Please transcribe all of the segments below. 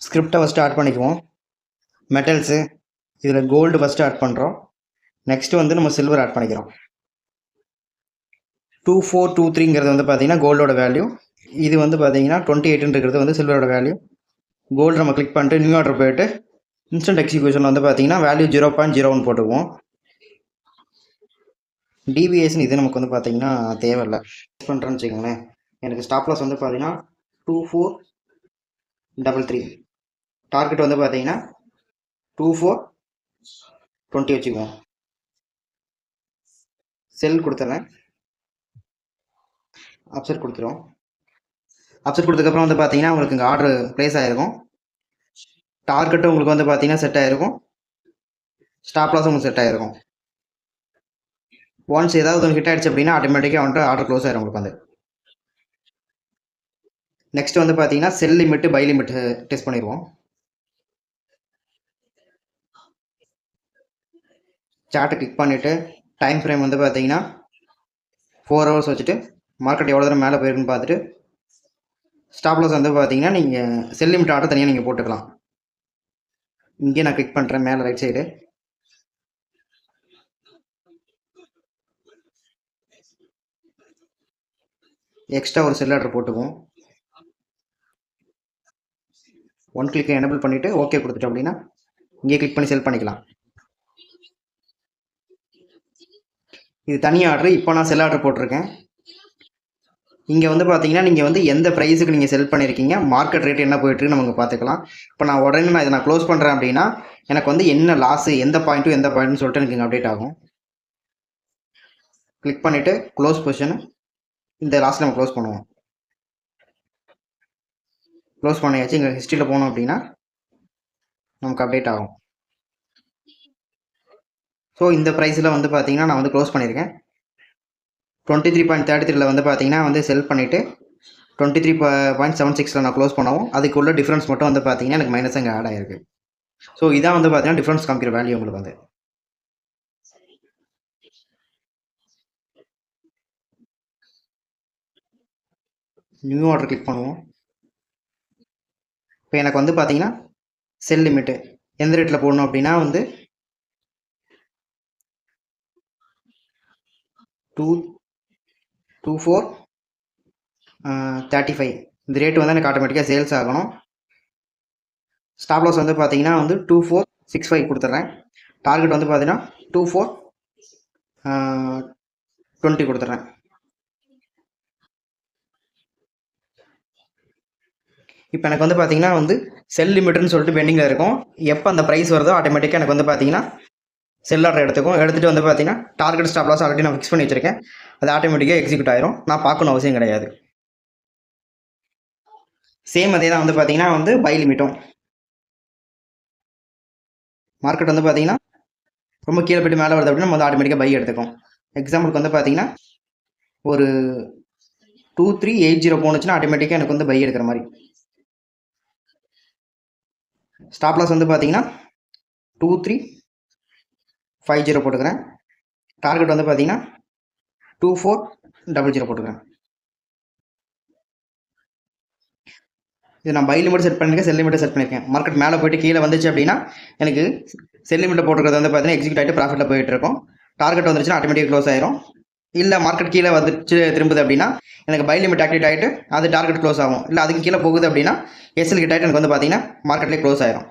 ஸ்கிரிப்டை first add பண்ணிக்குவோம். Metals இதில் கோல்டு ஃபஸ்ட்டு ஆட் பண்ணுறோம். நெக்ஸ்ட்டு வந்து நம்ம சில்வர் ஆட் பண்ணிக்கிறோம். 2423ங்கிறது வந்து பார்த்தீங்கன்னா கோல்டோட வேல்யூ. இது வந்து பார்த்தீங்கன்னா 28ன்றது வந்து சில்வரோட வேல்யூ. கோல்டு நம்ம கிளிக் பண்ணிட்டு நியூ ஆர்டர் போய்ட்டு இன்ஸ்டன்ட் எக்ஸிக்யூஷன் வந்து பார்த்தீங்கன்னா வேல்யூ 0.01 போட்டுக்குவோம். டிவிஏஷன் இது நமக்கு வந்து பார்த்தீங்கன்னா தேவையில்லை. யூஸ் பண்ணுறேன்னு வச்சுக்கோங்களேன். எனக்கு ஸ்டாப் லாஸ் வந்து பார்த்தீங்கன்னா 2433. டார்கெட் வந்து பார்த்தீங்கன்னா 2420 வச்சுக்குவோம். செல் கொடுத்துட்றேன். அப்செட் கொடுத்துருவோம். அப்செட் கொடுத்ததுக்கப்புறம் வந்து பார்த்தீங்கன்னா உங்களுக்கு இங்கே ஆர்டர் ப்ளேஸ் ஆகிருக்கும். டார்கெட்டும் உங்களுக்கு வந்து பார்த்தீங்கன்னா செட் ஆகிருக்கும். ஸ்டாப் லாஸும் உங்களுக்கு செட் ஆகிருக்கும். ஒன்ஸ் ஏதாவது ஒன்று ஹிட் ஆகிடுச்சு அப்படின்னா ஆட்டோமேட்டிக்காக வந்துட்டு ஆர்டர் க்ளோஸ் ஆகிரும் உங்களுக்கு வந்து. நெக்ஸ்ட் வந்து பார்த்தீங்கன்னா செல் லிமிட்டு பை லிமிட்டு டெஸ்ட் பண்ணிடுவோம். சார்ட்டை கிளிக் பண்ணிவிட்டு டைம் ஃப்ரேம் வந்து பார்த்தீங்கன்னா 4 ஹவர்ஸ் வச்சுட்டு மார்க்கெட் எவ்வளோ தூரம் மேலே போயிருக்குன்னு பார்த்துட்டு ஸ்டாப் லாஸ் வந்து பார்த்தீங்கன்னா நீங்கள் செல் லிமிட் ஆர்டர் தனியாக நீங்கள் போட்டுக்கலாம். இங்கே நான் கிளிக் பண்ணுறேன் மேலே ரைட் சைடு. எக்ஸ்ட்ரா ஒரு செல் ஆர்டர் போட்டுக்குவோம். 1 கிளிக் எனபிள் பண்ணிவிட்டு ஓகே கொடுத்துட்டோம் அப்படின்னா இங்கே கிளிக் பண்ணி செல் பண்ணிக்கலாம். இது தனி ஆர்டர். இப்போ நான் செல் ஆர்டர் போட்டிருக்கேன். இங்கே வந்து பார்த்தீங்கன்னா நீங்கள் வந்து எந்த ப்ரைஸுக்கு நீங்கள் செல் பண்ணியிருக்கீங்க, மார்க்கெட் ரேட் என்ன போயிட்டுருக்கு நமக்கு பார்த்துக்கலாம். இப்போ நான் உடனே நான் இதை நான் க்ளோஸ் பண்ணுறேன் அப்படின்னா எனக்கு வந்து என்ன லாஸு, எந்த பாயிண்ட்டும் எந்த பாயிண்ட்னு சொல்லிட்டு எனக்கு இங்கே அப்டேட் ஆகும். கிளிக் பண்ணிவிட்டு க்ளோஸ் பொசிஷன் இந்த லாஸ்ட் நம்ம க்ளோஸ் பண்ணுவோம். க்ளோஸ் பண்ணியாச்சு. இங்கே ஹிஸ்ட்ரியில் போனோம் அப்படின்னா நமக்கு அப்டேட் ஆகும். ஸோ இந்த ப்ரைஸில் வந்து பார்த்தீங்கன்னா நான் வந்து க்ளோஸ் பண்ணியிருக்கேன். 23.33 வந்து பார்த்தீங்கன்னா வந்து செல் பண்ணிவிட்டு 23.76 நான் க்ளோஸ் பண்ணவும் அதுக்குள்ள டிஃப்ரென்ஸ் மட்டும் வந்து பார்த்தீங்கன்னா எனக்கு மைனஸ் அங்கே ஆட் ஆகிருக்கு. ஸோ இதான் வந்து பார்த்தீங்கன்னா டிஃப்ரென்ஸ் காமிக்கிற வேல்யூ உங்களுக்கு வந்து. நியூ ஆர்டர் கிளிக் பண்ணுவோம். இப்போ எனக்கு வந்து பார்த்தீங்கன்னா செல் லிமிட்டு எந்த ரேட்டில் போடணும் அப்படின்னா வந்து 2435 இந்த ரேட்டு வந்து எனக்கு ஆட்டோமேட்டிக்காக சேல்ஸ் ஆகணும். ஸ்டாப் லாஸ் வந்து பார்த்தீங்கன்னா வந்து 2465 கொடுத்துட்றேன். டார்கெட் வந்து பார்த்தீங்கன்னா 2420 கொடுத்துட்றேன். இப்போ எனக்கு வந்து பார்த்தீங்கன்னா வந்து செல் லிமிட்னு சொல்லிட்டு பெண்டிங்கில் இருக்கும். எப்போ அந்த ப்ரைஸ் வருதோ ஆட்டோமேட்டிக்காக எனக்கு வந்து பார்த்தீங்கன்னா செல் ஆர்டர் எடுத்துகிட்டு வந்து பார்த்தீங்கன்னா டார்கெட் ஸ்டாப் லாஸ் ஆல்ரெடி நான் ஃபிக்ஸ் பண்ணி வச்சுருக்கேன். அது ஆட்டோமேட்டிக்காக எக்ஸிக்யூட் ஆயிரும். நான் பார்க்கணும் அவசியம் கிடையாது. சேம் அதே தான் வந்து பார்த்தீங்கன்னா வந்து பை லிமிட்டும் மார்க்கெட் வந்து பார்த்தீங்கன்னா ரொம்ப கீழே போய்ட்டு மேலே வருது அப்படின்னா நம்ம வந்து ஆட்டோமேட்டிக்காக பை எடுத்துக்கும். எக்ஸாம்பிளுக்கு வந்து பார்த்தீங்கன்னா ஒரு 2380 போனுச்சுன்னா ஆட்டோமேட்டிக்காக எனக்கு வந்து பை எடுக்கிற மாதிரி. ஸ்டாப் லாஸ் வந்து பார்த்தீங்கன்னா 2350 போட்டுக்கிறேன். டார்கெட் வந்து பார்த்தீங்கன்னா 2400 போட்டுக்கிறேன். இது நான் பை லிமிட் செட் பண்ணியிருக்கேன், செல் லிமிட்டை செட் பண்ணியிருக்கேன். மார்க்கெட் மேலே போய்ட்டு கீழே வந்துச்சு அப்படின்னா எனக்கு செல் லிமிட்டை போட்டுக்கிறது வந்து பார்த்தீங்கன்னா எக்ஸிக்யூட் ஆகிட்டு ப்ராஃபிட்டில் போயிட்டு இருக்கும். டார்கெட் வந்துருச்சுன்னா ஆட்டோமேட்டிக்காக க்ளோஸ் ஆயிரும். இல்லை மார்க்கெட் கீழே வந்துச்சு திரும்புது அப்படின்னா எனக்கு பை லிமிட் ஆக்டிவேட் ஆகிட்டு அது டார்கெட் க்ளோஸ் ஆகும். இல்லை அதுக்கு கீழே போகுது அப்படின்னா எஸ்எல் கிட்ட ஆகிட்டு எனக்கு வந்து பார்த்தீங்கன்னா மார்க்கெட்லேயே க்ளோஸ் ஆயிரும்.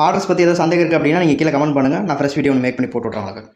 ஆர்டர்ஸ் பற்றி ஏதாவது சந்தேகம் இருக்குது அப்படின்னா நீங்கள் கீழே கமெண்ட் பண்ணுங்கள். நான் ஃப்ரெஷ் வீடியோ ஒன்று மேக் பண்ணி போட்டு விட்றேன் உங்களுக்கு.